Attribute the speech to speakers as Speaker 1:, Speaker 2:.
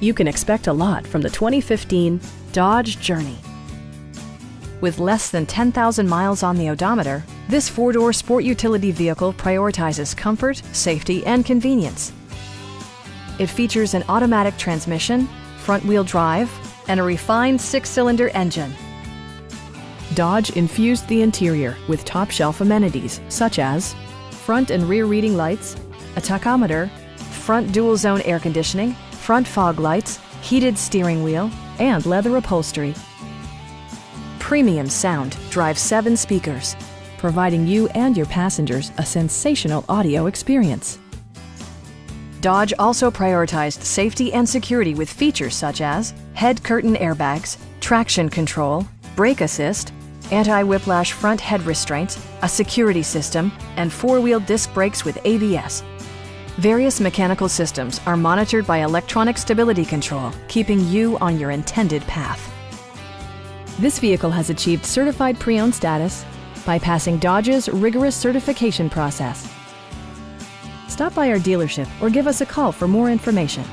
Speaker 1: You can expect a lot from the 2015 Dodge Journey. With less than 10,000 miles on the odometer, this four-door sport utility vehicle prioritizes comfort, safety, and convenience. It features an automatic transmission, front-wheel drive, and a refined six-cylinder engine. Dodge infused the interior with top-shelf amenities such as front and rear reading lights, a tachometer, front dual-zone air conditioning, front fog lights, heated steering wheel, and leather upholstery. Premium sound drives 7 speakers, providing you and your passengers a sensational audio experience. Dodge also prioritized safety and security with features such as head curtain airbags, traction control, brake assist, anti-whiplash front head restraints, a security system, and 4-wheel disc brakes with ABS. Various mechanical systems are monitored by electronic stability control, keeping you on your intended path. This vehicle has achieved certified pre-owned status by passing Dodge's rigorous certification process. Stop by our dealership or give us a call for more information.